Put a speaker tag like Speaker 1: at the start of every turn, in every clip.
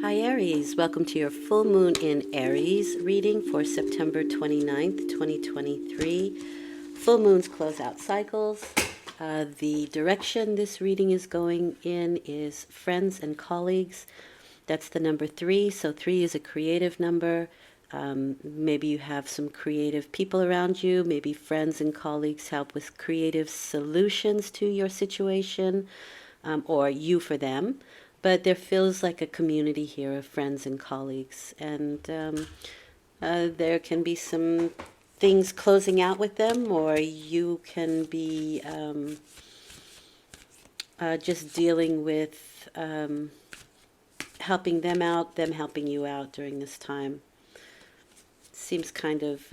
Speaker 1: Hi Aries, welcome to your full moon in Aries reading for September 29th, 2023. Full moons close out cycles. The direction this reading is going in is friends and colleagues. That's the number 3. So 3 is a creative number. Maybe you have some creative people around you. Maybe friends and colleagues help with creative solutions to your situation, or you for them. But there feels like a community here of friends and colleagues. And there can be some things closing out with them, or you can be just dealing with helping them out, them helping you out during this time. Seems kind of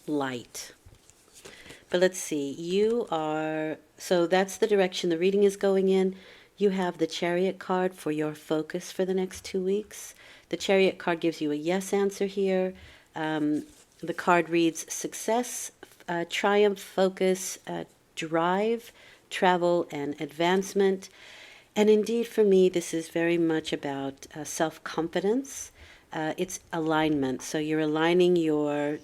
Speaker 1: light. But let's see, so that's the direction the reading is going in. You have the Chariot card for your focus for the next 2 weeks. The Chariot card gives you a yes answer here. The card reads success, triumph, focus, drive, travel, and advancement. And indeed, for me, this is very much about self-confidence. It's alignment. So you're aligning your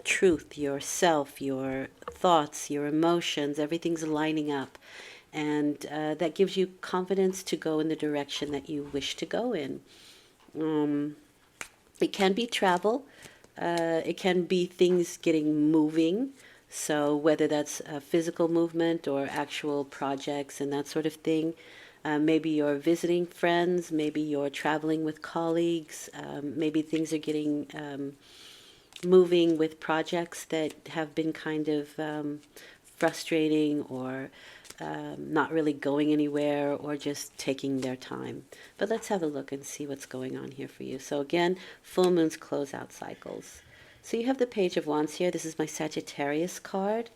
Speaker 1: truth, yourself, your thoughts, your emotions. Everything's lining up, and that gives you confidence to go in the direction that you wish to go in. It can be travel. It can be things getting moving. So whether that's physical movement or actual projects and that sort of thing. Maybe you're visiting friends, maybe you're traveling with colleagues, maybe things are getting moving with projects that have been kind of frustrating or not really going anywhere or just taking their time. But let's have a look and see what's going on here for you. So again, full moons close out cycles. So you have the Page of Wands here. This is my Sagittarius card.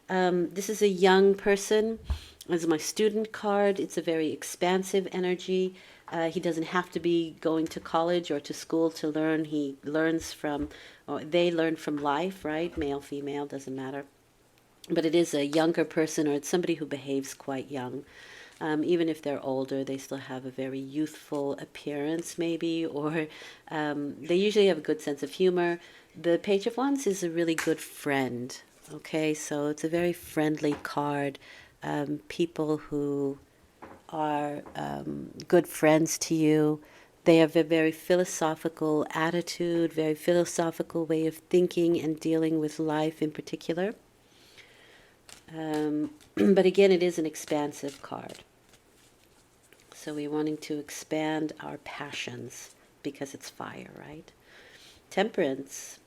Speaker 1: This is a young person. This is my student card. It's a very expansive energy. He doesn't have to be going to college or to school to learn. He learns from, or they learn from life, right? Male, female, doesn't matter. But it is a younger person, or it's somebody who behaves quite young. Even if they're older, they still have a very youthful appearance, maybe, or they usually have a good sense of humor. The Page of Wands is a really good friend. Okay, so it's a very friendly card. People who are good friends to you. They have a very philosophical attitude, very philosophical way of thinking and dealing with life in particular. But again, it is an expansive card. So we're wanting to expand our passions because it's fire, right? Temperance.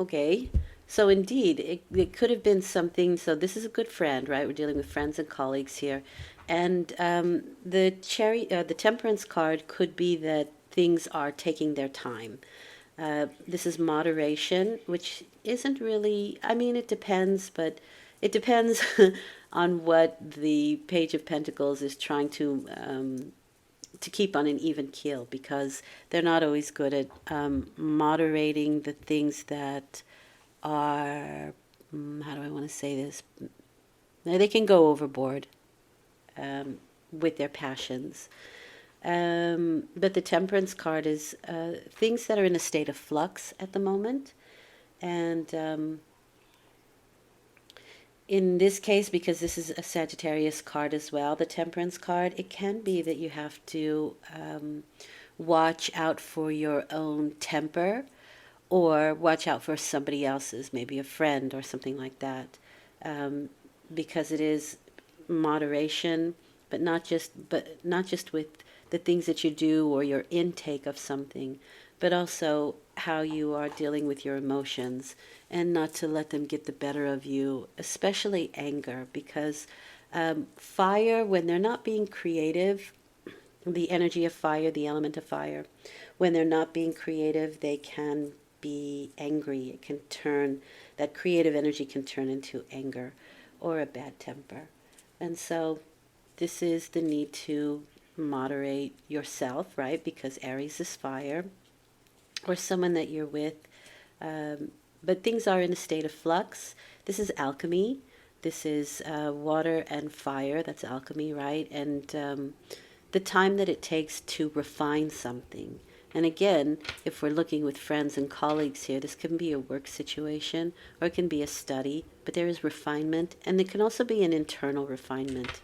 Speaker 1: Okay. So indeed, it could have been something. So this is a good friend, right? We're dealing with friends and colleagues here. And the Temperance card could be that things are taking their time. This is moderation, which isn't really, I mean, it depends, but it depends on what the Page of Pentacles is trying to keep on an even keel, because they're not always good at moderating the things that are, how do I want to say this? They can go overboard with their passions. But the Temperance card is things that are in a state of flux at the moment. And in this case, because this is a Sagittarius card as well, the Temperance card, it can be that you have to watch out for your own temper, or watch out for somebody else's, maybe a friend or something like that, because it is moderation, but not just with the things that you do or your intake of something, but also how you are dealing with your emotions, and not to let them get the better of you, especially anger, because fire, when they're not being creative, the energy of fire, the element of fire, when they're not being creative, they can be angry. It can turn, that creative energy can turn into anger or a bad temper. And so this is the need to moderate yourself, right? Because Aries is fire, or someone that you're with. But things are in a state of flux. This is alchemy. This is water and fire. That's alchemy, right? And the time that it takes to refine something. And again, if we're looking with friends and colleagues here, this can be a work situation or it can be a study, but there is refinement, and it can also be an internal refinement.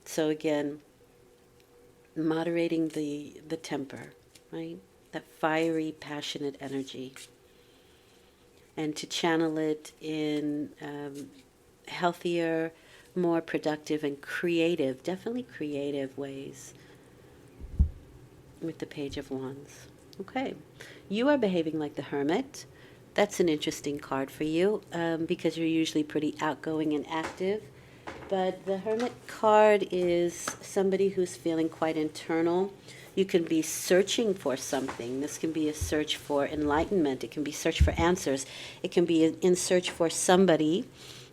Speaker 1: So again, moderating the temper, right? That fiery, passionate energy. And to channel it in healthier, more productive and creative, definitely creative ways with the Page of Wands. Okay, you are behaving like the Hermit. That's an interesting card for you because you're usually pretty outgoing and active. But the Hermit card is somebody who's feeling quite internal. You can be searching for something. This can be a search for enlightenment. It can be search for answers. It can be in search for somebody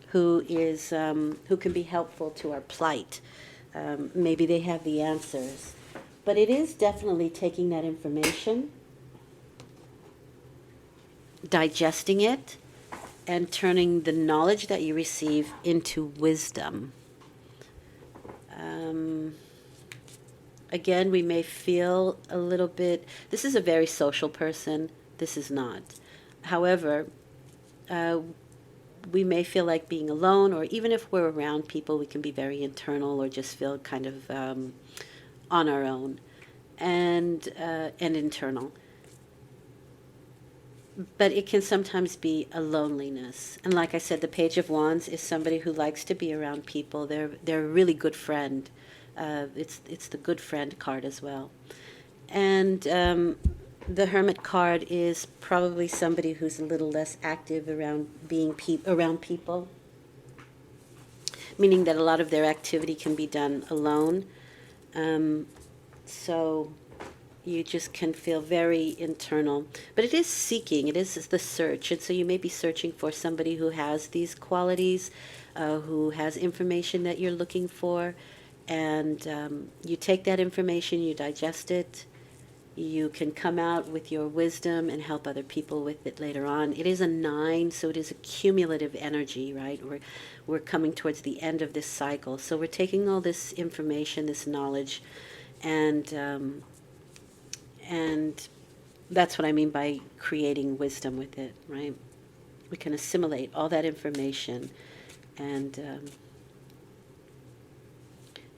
Speaker 1: who is who can be helpful to our plight. Maybe they have the answers. But it is definitely taking that information, digesting it, and turning the knowledge that you receive into wisdom. Again, we may feel a little bit, this is a very social person, this is not. However, we may feel like being alone, or even if we're around people, we can be very internal or just feel kind of on our own and internal. But it can sometimes be a loneliness. And like I said, the Page of Wands is somebody who likes to be around people. They're a really good friend. It's the good friend card as well. And the Hermit card is probably somebody who's a little less active around being around people, meaning that a lot of their activity can be done alone. So you just can feel very internal. But it is seeking, it is the search. And so you may be searching for somebody who has these qualities, who has information that you're looking for. And you take that information, you digest it, you can come out with your wisdom and help other people with it later on. It is a 9, so it is a cumulative energy, right? We're coming towards the end of this cycle. So we're taking all this information, this knowledge, and that's what I mean by creating wisdom with it, right? We can assimilate all that information and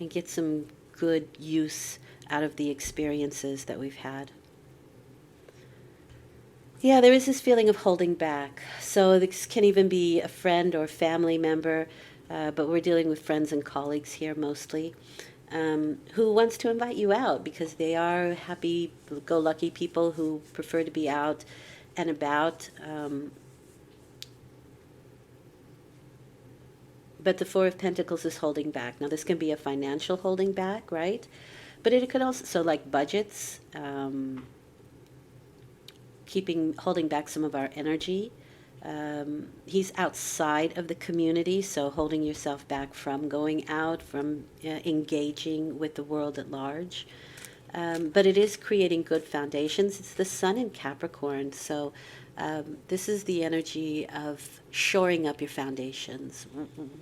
Speaker 1: get some good use out of the experiences that we've had. Yeah, there is this feeling of holding back. So this can even be a friend or family member, but we're dealing with friends and colleagues here mostly, who wants to invite you out because they are happy-go-lucky people who prefer to be out and about. But the Four of Pentacles is holding back. Now, this can be a financial holding back, right? But it could also, so like budgets, holding back some of our energy. He's outside of the community, so holding yourself back from going out, from engaging with the world at large. But it is creating good foundations. It's the Sun in Capricorn, so this is the energy of shoring up your foundations,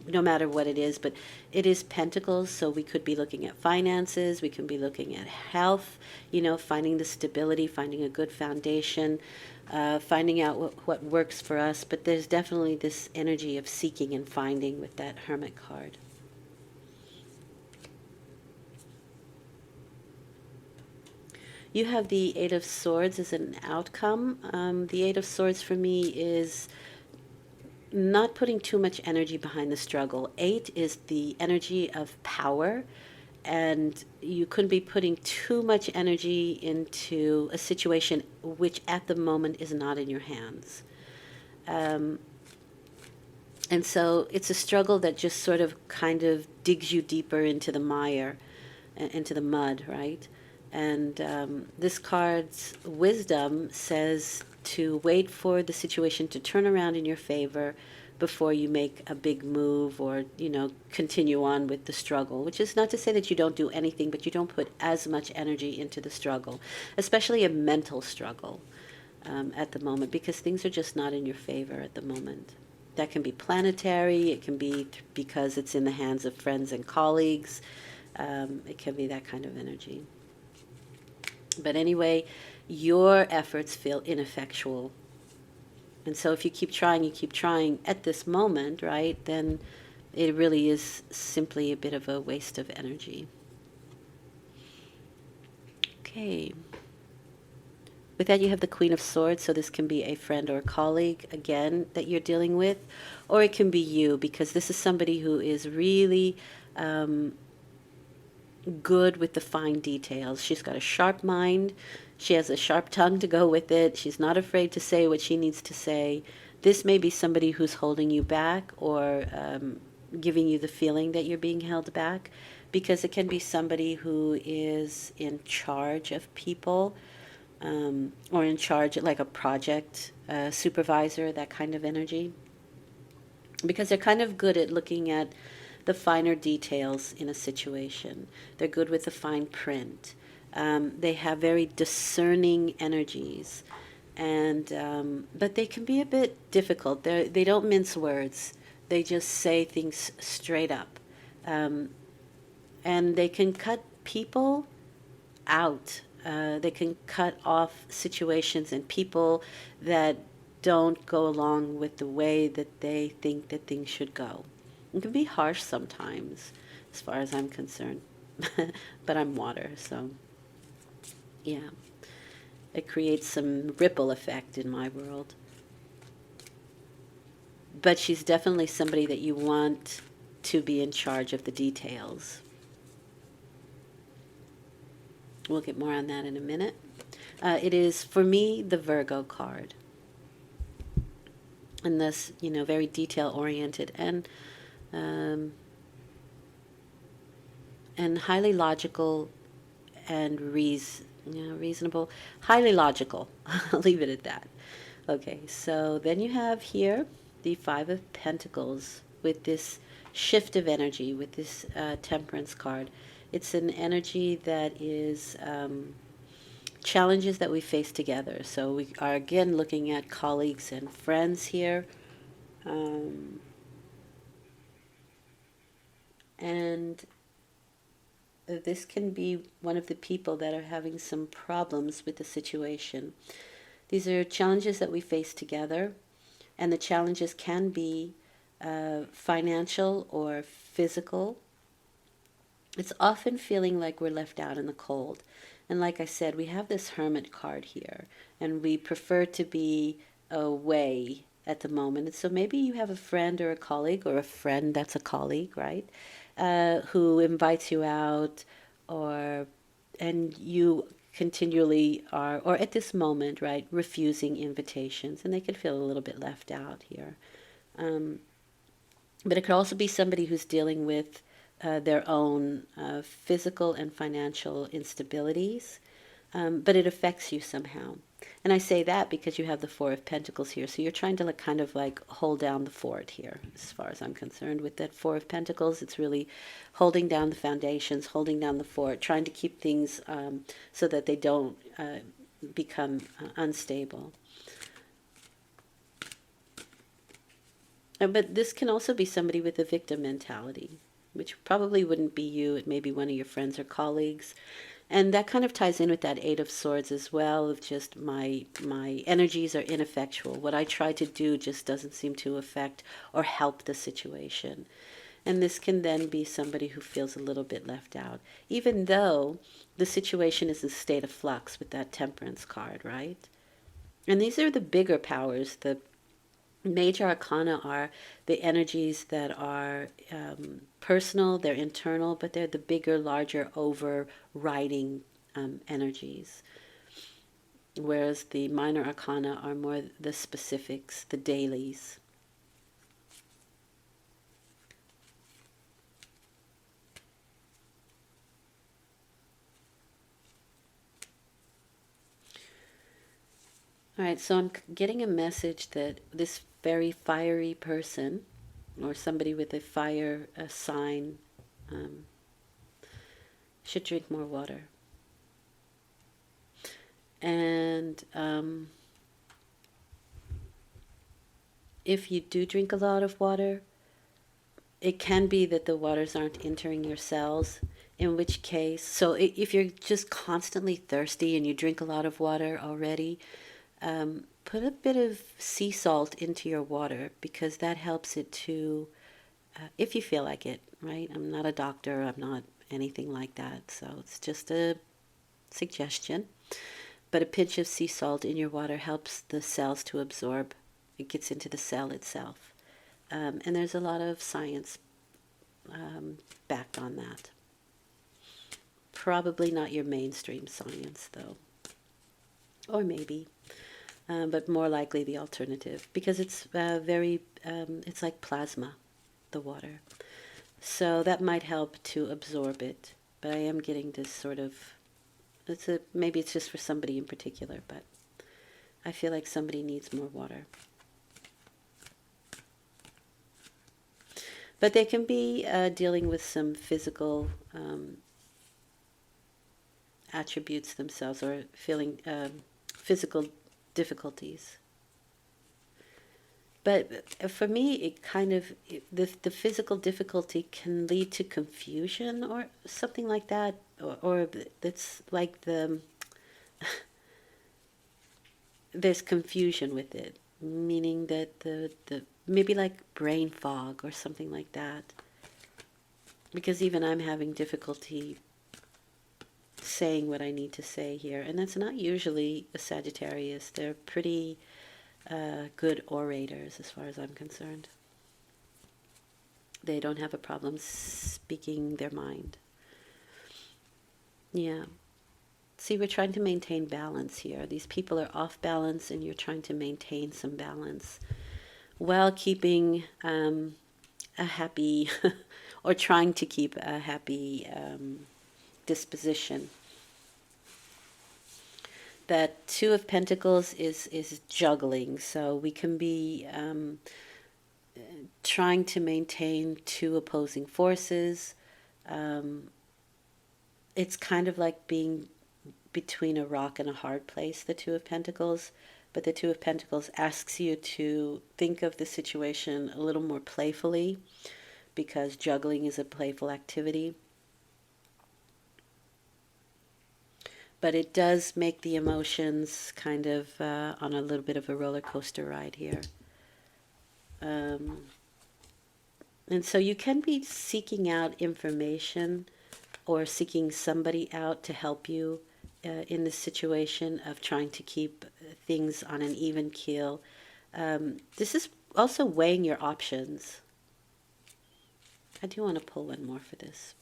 Speaker 1: no matter what it is. But it is Pentacles, so we could be looking at finances, we can be looking at health, finding the stability, finding a good foundation, finding out what works for us. But there's definitely this energy of seeking and finding with that Hermit card. You have the Eight of Swords as an outcome. The Eight of Swords for me is not putting too much energy behind the struggle. 8 is the energy of power, and you couldn't be putting too much energy into a situation which at the moment is not in your hands. And so it's a struggle that just sort of kind of digs you deeper into the mire, into the mud, right? And this card's wisdom says to wait for the situation to turn around in your favor before you make a big move or, continue on with the struggle, which is not to say that you don't do anything, but you don't put as much energy into the struggle, especially a mental struggle at the moment, because things are just not in your favor at the moment. That can be planetary. It can be because it's in the hands of friends and colleagues. It can be that kind of energy. But anyway, your efforts feel ineffectual. And so if you keep trying at this moment, right, then it really is simply a bit of a waste of energy. Okay. With that, you have the Queen of Swords, so this can be a friend or a colleague, again, that you're dealing with, or it can be you, because this is somebody who is really good with the fine details. She's got a sharp mind. She has a sharp tongue to go with it. She's not afraid to say what she needs to say. This may be somebody who's holding you back or giving you the feeling that you're being held back, because it can be somebody who is in charge of people, or in charge, like a project supervisor, that kind of energy. Because they're kind of good at looking at the finer details in a situation. They're good with the fine print. They have very discerning energies, and but they can be a bit difficult. They don't mince words. They just say things straight up, and they can cut people out. They can cut off situations and people that don't go along with the way that they think that things should go. It can be harsh sometimes, as far as I'm concerned. But I'm water, so yeah. It creates some ripple effect in my world. But she's definitely somebody that you want to be in charge of the details. We'll get more on that in a minute. It is, for me, the Virgo card. And thus, very detail-oriented um, and highly logical and reasonable. Highly logical. I'll leave it at that. Okay, so then you have here the Five of Pentacles with this shift of energy, with this Temperance card. It's an energy that is challenges that we face together. So we are again looking at colleagues and friends here. And this can be one of the people that are having some problems with the situation. These are challenges that we face together, and the challenges can be financial or physical. It's often feeling like we're left out in the cold. And like I said, we have this Hermit card here, and we prefer to be away at the moment. And so maybe you have a friend or a colleague, or a friend that's a colleague, right, who invites you out, and you continually are, or at this moment, right, refusing invitations, and they can feel a little bit left out here. But it could also be somebody who's dealing with their own physical and financial instabilities, but it affects you somehow. And I say that because you have the Four of Pentacles here, so you're trying to kind of hold down the fort here, as far as I'm concerned. With that Four of Pentacles, it's really holding down the foundations, holding down the fort, trying to keep things so that they don't become unstable. But this can also be somebody with a victim mentality, which probably wouldn't be you. It may be one of your friends or colleagues. And that kind of ties in with that Eight of Swords as well, of just my energies are ineffectual. What I try to do just doesn't seem to affect or help the situation. And this can then be somebody who feels a little bit left out, even though the situation is in a state of flux with that Temperance card, right? And these are the bigger powers. The major arcana are the energies that are personal, they're internal, but they're the bigger, larger, overriding energies. Whereas the minor arcana are more the specifics, the dailies. All right, so I'm getting a message that this very fiery person, or somebody with a fire sign, should drink more water. And if you do drink a lot of water, it can be that the waters aren't entering your cells, in which case, so if you're just constantly thirsty and you drink a lot of water already, put a bit of sea salt into your water, because that helps it to, if you feel like it, right? I'm not a doctor, I'm not anything like that, so it's just a suggestion. But a pinch of sea salt in your water helps the cells to absorb. It gets into the cell itself. And there's a lot of science backed on that. Probably not your mainstream science, though. Or maybe. But more likely the alternative. Because it's it's like plasma, the water. So that might help to absorb it. But I am getting this sort of, maybe it's just for somebody in particular, but I feel like somebody needs more water. But they can be dealing with some physical attributes themselves, or feeling physical difficulties. But for me, it kind of, the physical difficulty can lead to confusion or something like that, or that's like there's confusion with it, meaning that the maybe like brain fog or something like that. Because even I'm having difficulty saying what I need to say here, and that's not usually a Sagittarius. They're pretty good orators as far as I'm concerned. They don't have a problem speaking their mind. Yeah. See, we're trying to maintain balance here. These people are off balance, and you're trying to maintain some balance while keeping a happy, or trying to keep a happy disposition. That Two of Pentacles is juggling, so we can be trying to maintain two opposing forces. It's kind of like being between a rock and a hard place, the Two of Pentacles. But the Two of Pentacles asks you to think of the situation a little more playfully, because juggling is a playful activity. But it does make the emotions kind of on a little bit of a roller coaster ride here. And so you can be seeking out information, or seeking somebody out to help you in the situation of trying to keep things on an even keel. This is also weighing your options. I do want to pull one more for this.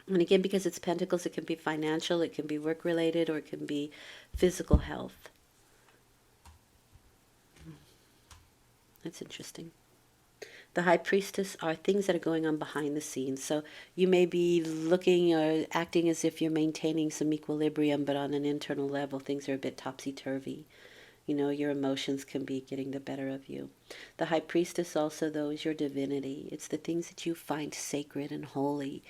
Speaker 1: And again, because it's Pentacles, it can be financial, it can be work-related, or it can be physical health. That's interesting. The High Priestess are things that are going on behind the scenes. So you may be looking or acting as if you're maintaining some equilibrium, but on an internal level, things are a bit topsy-turvy. You know, your emotions can be getting the better of you. The High Priestess also, though, is your divinity. It's the things that you find sacred and holy.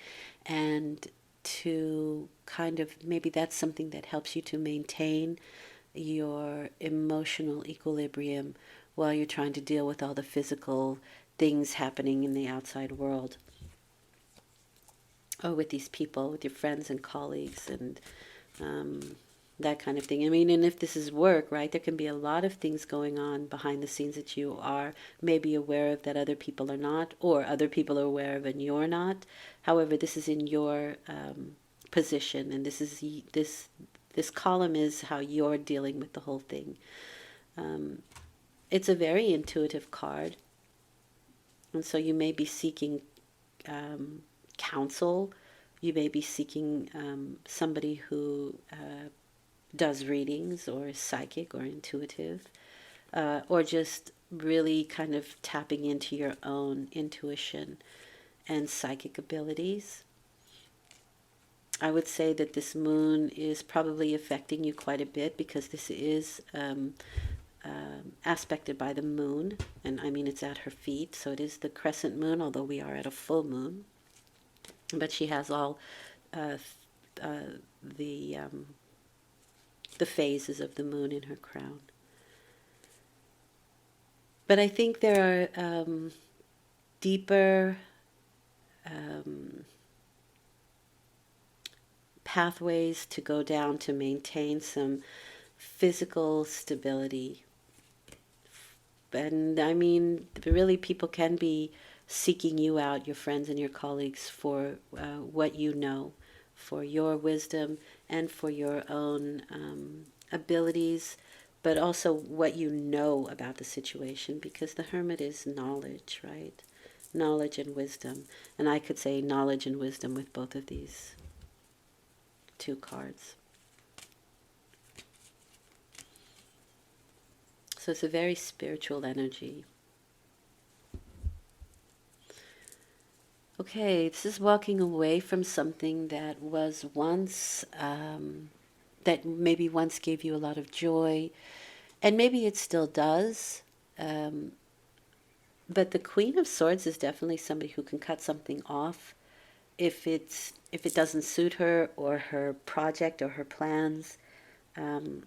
Speaker 1: And to kind of, maybe that's something that helps you to maintain your emotional equilibrium while you're trying to deal with all the physical things happening in the outside world. Or with these people, with your friends and colleagues, and that kind of thing. I mean, and if this is work, right, there can be a lot of things going on behind the scenes that you are maybe aware of that other people are not, or other people are aware of and you're not. However, this is in your position, and this column is how you're dealing with the whole thing. It's a very intuitive card, and so you may be seeking counsel. You may be seeking somebody who does readings, or is psychic or intuitive, or just really kind of tapping into your own intuition and psychic abilities. I would say that this moon is probably affecting you quite a bit, because this is aspected by the moon, and I mean, it's at her feet, so it is the crescent moon, although we are at a full moon. But she has all the phases of the moon in her crown. But I think there are deeper um, pathways to go down to maintain some physical stability. And I mean, really, people can be seeking you out, your friends and your colleagues, for what you know, for your wisdom, and for your own abilities, but also what you know about the situation, because the hermit is knowledge, right? Knowledge and wisdom. And I could say knowledge and wisdom with both of these two cards. So it's a very spiritual energy. Okay, this is walking away from something that was once, that maybe once gave you a lot of joy, and maybe it still does. Um, but the Queen of Swords is definitely somebody who can cut something off if it doesn't suit her or her project or her plans. Um,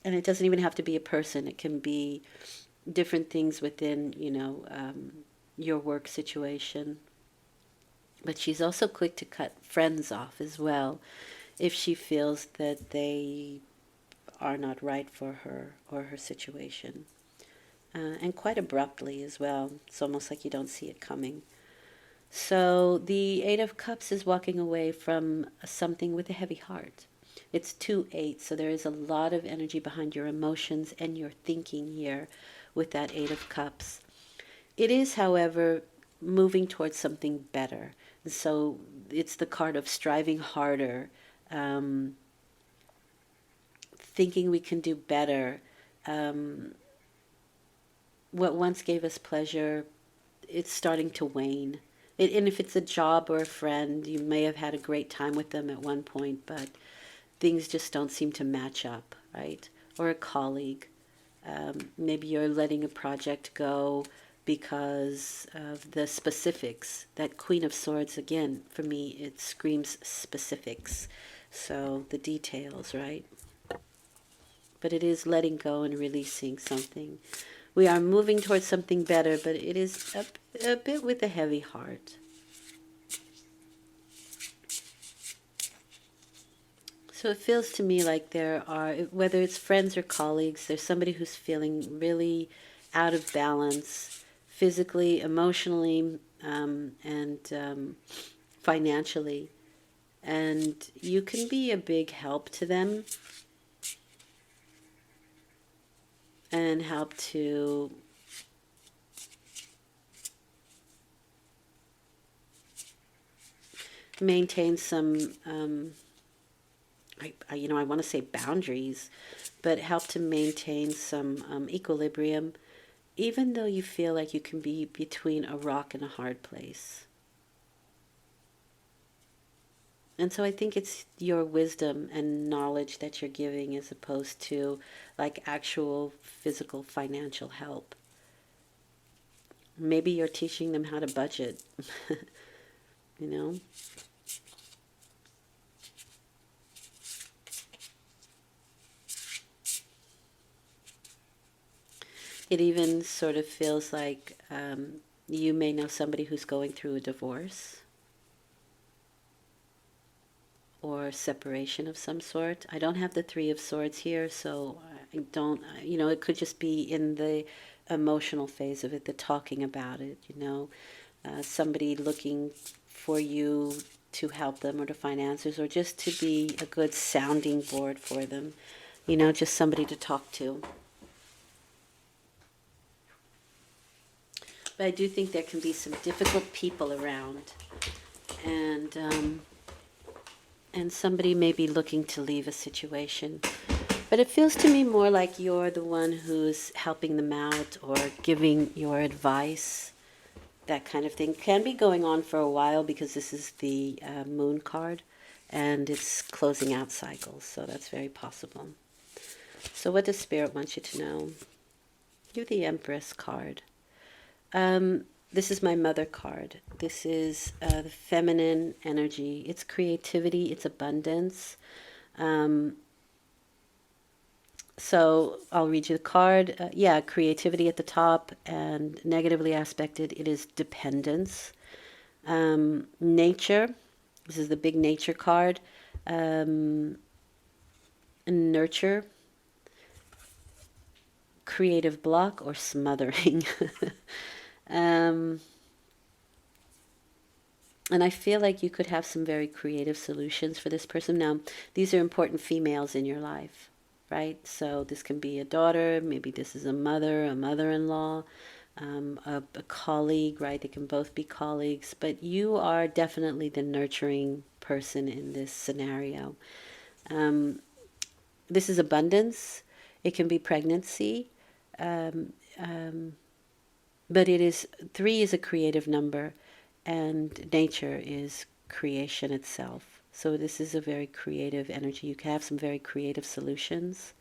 Speaker 1: and it doesn't even have to be a person. It can be different things within, your work situation. But she's also quick to cut friends off as well if she feels that they are not right for her or her situation. And quite abruptly as well. It's almost like you don't see it coming. So the Eight of Cups is walking away from something with a heavy heart. It's 2-8, so there is a lot of energy behind your emotions and your thinking here with that Eight of Cups. It is, however, moving towards something better. So it's the card of striving harder, thinking we can do better. What once gave us pleasure, it's starting to wane. And if it's a job or a friend, you may have had a great time with them at one point, but things just don't seem to match up, right? Or a colleague. Maybe you're letting a project go because of the specifics. That Queen of Swords, again, for me, it screams specifics. So the details, right? But it is letting go and releasing something. We are moving towards something better, but it is a bit with a heavy heart. So it feels to me like there are, whether it's friends or colleagues, there's somebody who's feeling really out of balance physically, emotionally, and financially. And you can be a big help to them and help to maintain some, I want to say boundaries, but help to maintain some equilibrium, even though you feel like you can be between a rock and a hard place. And so I think it's your wisdom and knowledge that you're giving as opposed to like actual physical financial help. Maybe you're teaching them how to budget, you know? It even sort of feels like you may know somebody who's going through a divorce or separation of some sort. I don't have the Three of Swords here, so I don't, it could just be in the emotional phase of it, the talking about it, somebody looking for you to help them or to find answers or just to be a good sounding board for them, just somebody to talk to. But I do think there can be some difficult people around, and somebody may be looking to leave a situation. But it feels to me more like you're the one who's helping them out or giving your advice. That kind of thing can be going on for a while because this is the moon card and it's closing out cycles, so that's very possible. So what does Spirit want you to know? You're the Empress card. This is my mother card. This is the feminine energy. It's creativity, it's abundance. So I'll read you the card. Yeah, creativity at the top, and negatively aspected, it is dependence. Nature, this is the big nature card. Um, Nurture, creative block, or smothering. um, and I feel like you could have some very creative solutions for this person. Now, these are important females in your life, right? So this can be a daughter, maybe this is a mother, a mother-in-law, a colleague, right? They can both be colleagues, but you are definitely the nurturing person in this scenario. Um, this is abundance. It can be pregnancy. Um, um, but it is, three is a creative number, and nature is creation itself. So this is a very creative energy. You can have some very creative solutions.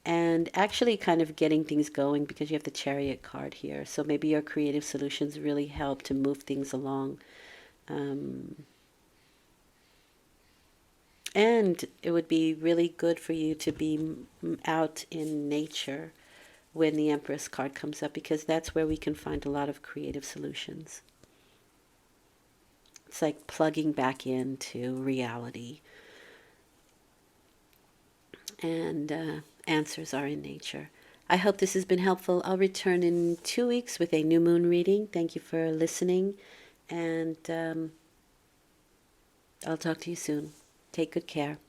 Speaker 1: And actually kind of getting things going because you have the Chariot card here. So maybe your creative solutions really help to move things along. Um, and it would be really good for you to be out in nature when the Empress card comes up, because that's where we can find a lot of creative solutions. It's like plugging back into reality. And answers are in nature. I hope this has been helpful. I'll return in 2 weeks with a new moon reading. Thank you for listening. And I'll talk to you soon. Take good care.